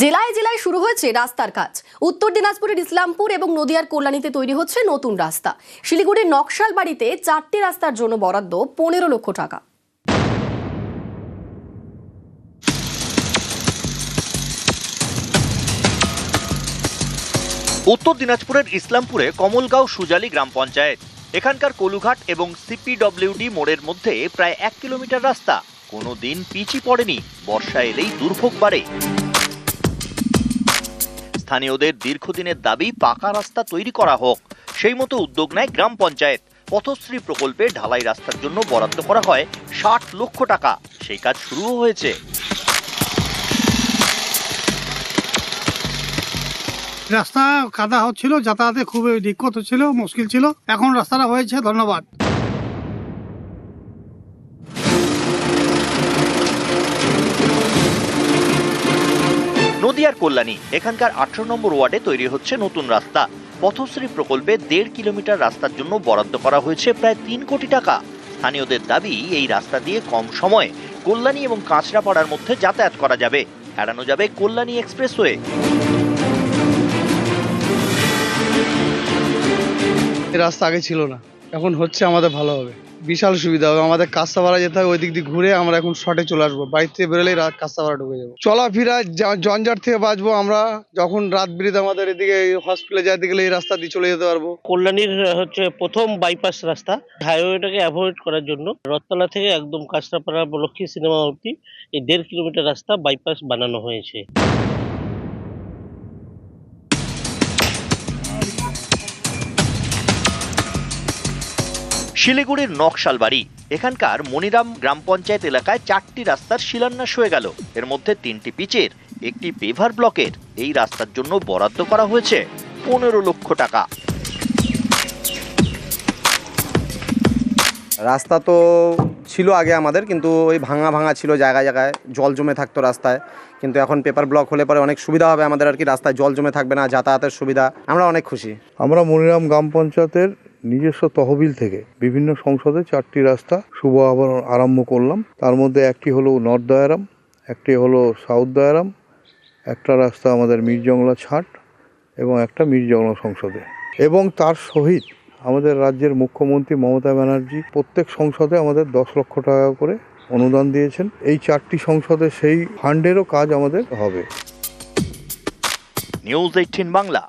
জেলায় জেলায় শুরু হয়েছে রাস্তার কাজ। উত্তর দিনাজপুরের ইসলামপুর এবং নদিয়ার কল্যাণীতে তৈরি হচ্ছে নতুন রাস্তা। শিলিগুড়ির নকশালবাড়িতে 4টি রাস্তার জন্য বরাদ্দ 15 লক্ষ টাকা। উত্তর দিনাজপুরের ইসলামপুরে কমলগাঁও সুজালি গ্রাম পঞ্চায়েত। এখানকার কলুঘাট এবং সিপিডব্লিউডি মোড়ের মধ্যে প্রায় 1 কিলোমিটার রাস্তা কোনোদিন পিচই পড়েনি, বর্ষা এলেই দুর্ভোগ বাড়ে। স্থানীয়দের দীর্ঘদিনের দাবি পাকা রাস্তা তৈরি করা হোক। সেই মতো উদ্যোগ নেয় গ্রাম পঞ্চায়েত। পথশ্রী প্রকল্পে ঢালাই রাস্তার জন্য বরাদ্দ করা হয় 60 লক্ষ টাকা। সেই কাজ শুরুও হয়েছে। রাস্তা কাদা হচ্ছিল, যাতায়াতে খুবই দিক্কত হচ্ছিল, মুশকিল ছিল। এখন রাস্তাটা হয়েছে, ধন্যবাদ। নদিয়ার কল্যাণী, এখানকার 18 নম্বর ওয়ার্ডে তৈরি হচ্ছে নতুন রাস্তা। পথশ্রী প্রকল্পে 1.5 কিলোমিটার রাস্তার জন্য বরাদ্দ করা হয়েছে প্রায় 3 কোটি টাকা। স্থানীয়দের দাবি এই রাস্তা দিয়ে কম সময়ে কল্যাণী এবং কাঁচরাপাড়ার মধ্যে যাতায়াত করা যাবে, এড়ানো যাবে কল্যাণী এক্সপ্রেসওয়ে। এই রাস্তা আগে ছিল না, এখন হচ্ছে, আমাদের ভালো হবে, বিশাল সুবিধা হবে। আমাদের কাস্তাপাড়া যেতে হবে, ওই দিক দিয়ে ঘুরে আমরা এখন শর্টে চলে আসবো। বাড়ি থেকে বেরোলেই কাস্তাপাড়া ঢুকে যাবো। চলাফেরা জঞ্জাট থেকে বাঁচবো আমরা। যখন রাত বিরেতে আমাদের এদিকে হসপিটালে যাইতে গেলে এই রাস্তা দিয়ে চলে যেতে পারবো। কল্যাণীর হচ্ছে প্রথম বাইপাস রাস্তা। হাইওয়েটাকে অ্যাভয়েড করার জন্য রথতলা থেকে একদম কাঁচরাপাড়া লক্ষ্মী সিনেমা অবধি এই 1.5 কিলোমিটার রাস্তা বাইপাস বানানো হয়েছে। শিলিগুড়ির নকশালবাড়ি, এখানকার মনিরাম গ্রাম পঞ্চায়েত এলাকায় 4টি রাস্তার শিলান্যাস হয়ে গেল। এর মধ্যে 3টি পিচের, একটি পেভার ব্লকের। এই রাস্তার জন্য বরাদ্দ করা হয়েছে 15 লক্ষ টাকা। রাস্তা তো ছিল আগে আমাদের, কিন্তু ওই ভাঙা ভাঙা ছিল, জায়গায় জায়গায় জল জমে থাকতো রাস্তায়। কিন্তু এখন পেপার ব্লক হলে পরে অনেক সুবিধা হবে আমাদের, আর কি রাস্তায় জল জমে থাকবে না, যাতায়াতের সুবিধা। আমরা অনেক খুশি। আমরা মনিরাম গ্রাম পঞ্চায়েতের নিজস্ব তহবিল থেকে বিভিন্ন সংসদে 4টি রাস্তা শুভ আরম্ভ করলাম। তার মধ্যে একটি হলো নর্থ দয়ারাম, একটি হলো সাউথ দয়ারাম, একটা রাস্তা আমাদের মিরজংলা ছাট এবং একটা মিরজংলা সংসদে। এবং তার সহিত আমাদের রাজ্যের মুখ্যমন্ত্রী মমতা ব্যানার্জি প্রত্যেক সংসদে আমাদের 10 লক্ষ টাকা করে অনুদান দিয়েছেন। এই 4টি সংসদে সেই ফান্ডেরও কাজ আমাদের হবে। নিউজ 18 বাংলা।